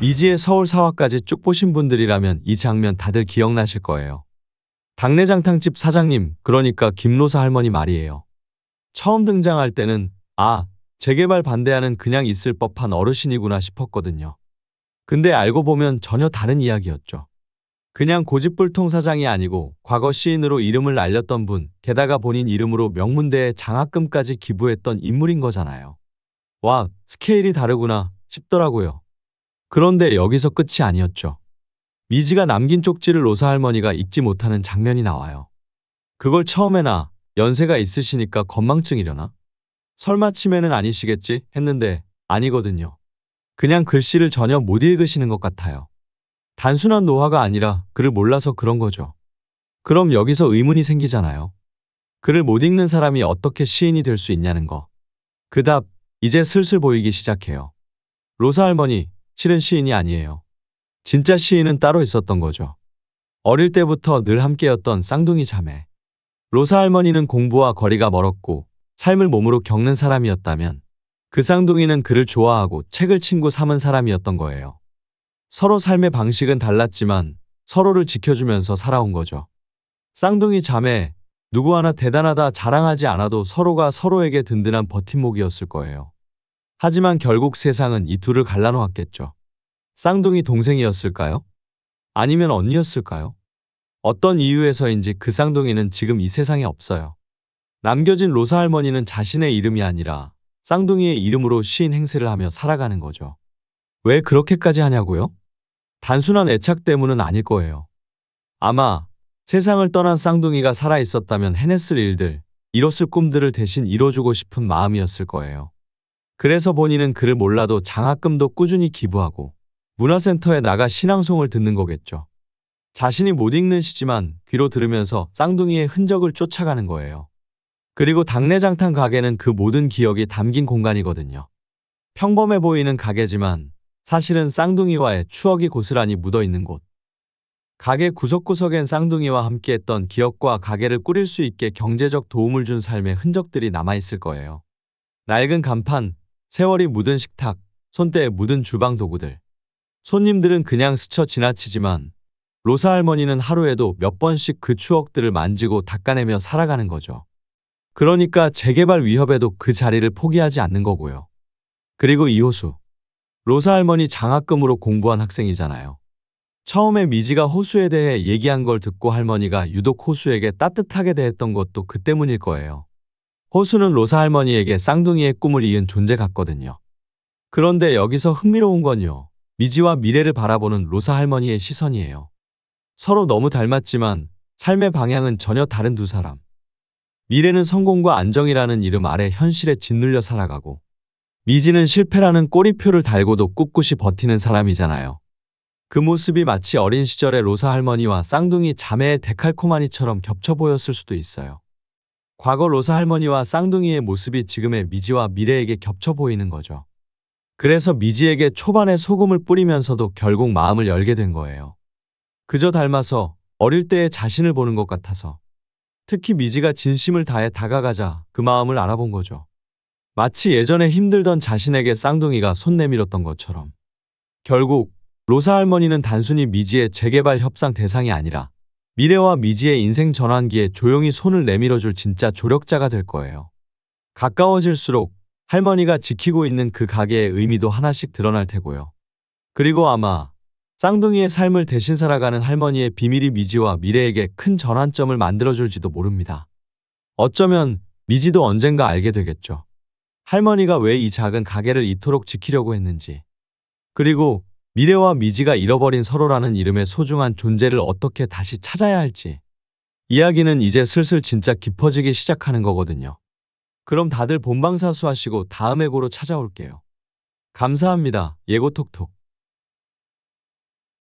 미지의 서울 사화까지 쭉 보신 분들이라면 이 장면 다들 기억나실 거예요. 당내장탕집 사장님, 그러니까 김로사 할머니 말이에요. 처음 등장할 때는 재개발 반대하는 그냥 있을 법한 어르신이구나 싶었거든요. 근데 알고 보면 전혀 다른 이야기였죠. 그냥 고집불통 사장이 아니고 과거 시인으로 이름을 알렸던 분, 게다가 본인 이름으로 명문대에 장학금까지 기부했던 인물인 거잖아요. 와, 스케일이 다르구나 싶더라고요. 그런데 여기서 끝이 아니었죠. 미지가 남긴 쪽지를 로사 할머니가 읽지 못하는 장면이 나와요. 그걸 처음에나 연세가 있으시니까 건망증이려나? 설마 치매는 아니시겠지 했는데 아니거든요. 그냥 글씨를 전혀 못 읽으시는 것 같아요. 단순한 노화가 아니라 글을 몰라서 그런 거죠. 그럼 여기서 의문이 생기잖아요. 글을 못 읽는 사람이 어떻게 시인이 될 수 있냐는 거. 그 답, 이제 슬슬 보이기 시작해요. 로사 할머니, 실은 시인이 아니에요. 진짜 시인은 따로 있었던 거죠. 어릴 때부터 늘 함께였던 쌍둥이 자매. 로사 할머니는 공부와 거리가 멀었고 삶을 몸으로 겪는 사람이었다면 그 쌍둥이는 글을 좋아하고 책을 친구 삼은 사람이었던 거예요. 서로 삶의 방식은 달랐지만 서로를 지켜주면서 살아온 거죠. 쌍둥이 자매, 누구 하나 대단하다 자랑하지 않아도 서로가 서로에게 든든한 버팀목이었을 거예요. 하지만 결국 세상은 이 둘을 갈라놓았겠죠. 쌍둥이 동생이었을까요? 아니면 언니였을까요? 어떤 이유에서인지 그 쌍둥이는 지금 이 세상에 없어요. 남겨진 로사 할머니는 자신의 이름이 아니라 쌍둥이의 이름으로 시인 행세를 하며 살아가는 거죠. 왜 그렇게까지 하냐고요? 단순한 애착 때문은 아닐 거예요. 아마 세상을 떠난 쌍둥이가 살아있었다면 해냈을 일들, 이뤘을 꿈들을 대신 이뤄주고 싶은 마음이었을 거예요. 그래서 본인은 글을 몰라도 장학금도 꾸준히 기부하고 문화센터에 나가 신앙송을 듣는 거겠죠. 자신이 못 읽는 시지만 귀로 들으면서 쌍둥이의 흔적을 쫓아가는 거예요. 그리고 당내장탕 가게는 그 모든 기억이 담긴 공간이거든요. 평범해 보이는 가게지만 사실은 쌍둥이와의 추억이 고스란히 묻어 있는 곳. 가게 구석구석엔 쌍둥이와 함께했던 기억과 가게를 꾸릴 수 있게 경제적 도움을 준 삶의 흔적들이 남아있을 거예요. 낡은 간판, 세월이 묻은 식탁, 손때에 묻은 주방 도구들. 손님들은 그냥 스쳐 지나치지만 로사 할머니는 하루에도 몇 번씩 그 추억들을 만지고 닦아내며 살아가는 거죠. 그러니까 재개발 위협에도 그 자리를 포기하지 않는 거고요. 그리고 이호수. 로사 할머니 장학금으로 공부한 학생이잖아요. 처음에 미지가 호수에 대해 얘기한 걸 듣고 할머니가 유독 호수에게 따뜻하게 대했던 것도 그 때문일 거예요. 호수는 로사 할머니에게 쌍둥이의 꿈을 이은 존재 같거든요. 그런데 여기서 흥미로운 건요. 미지와 미래를 바라보는 로사 할머니의 시선이에요. 서로 너무 닮았지만 삶의 방향은 전혀 다른 두 사람. 미래는 성공과 안정이라는 이름 아래 현실에 짓눌려 살아가고 미지는 실패라는 꼬리표를 달고도 꿋꿋이 버티는 사람이잖아요. 그 모습이 마치 어린 시절의 로사 할머니와 쌍둥이 자매의 데칼코마니처럼 겹쳐 보였을 수도 있어요. 과거 로사 할머니와 쌍둥이의 모습이 지금의 미지와 미래에게 겹쳐 보이는 거죠. 그래서 미지에게 초반에 소금을 뿌리면서도 결국 마음을 열게 된 거예요. 그저 닮아서 어릴 때의 자신을 보는 것 같아서. 특히 미지가 진심을 다해 다가가자 그 마음을 알아본 거죠. 마치 예전에 힘들던 자신에게 쌍둥이가 손 내밀었던 것처럼. 결국 로사 할머니는 단순히 미지의 재개발 협상 대상이 아니라 미래와 미지의 인생 전환기에 조용히 손을 내밀어줄 진짜 조력자가 될 거예요. 가까워질수록 할머니가 지키고 있는 그 가게의 의미도 하나씩 드러날 테고요. 그리고 아마 쌍둥이의 삶을 대신 살아가는 할머니의 비밀이 미지와 미래에게 큰 전환점을 만들어줄지도 모릅니다. 어쩌면 미지도 언젠가 알게 되겠죠. 할머니가 왜 이 작은 가게를 이토록 지키려고 했는지. 그리고 미래와 미지가 잃어버린 서로라는 이름의 소중한 존재를 어떻게 다시 찾아야 할지. 이야기는 이제 슬슬 진짜 깊어지기 시작하는 거거든요. 그럼 다들 본방사수 하시고 다음에 고로 찾아올게요. 감사합니다. 예고톡톡.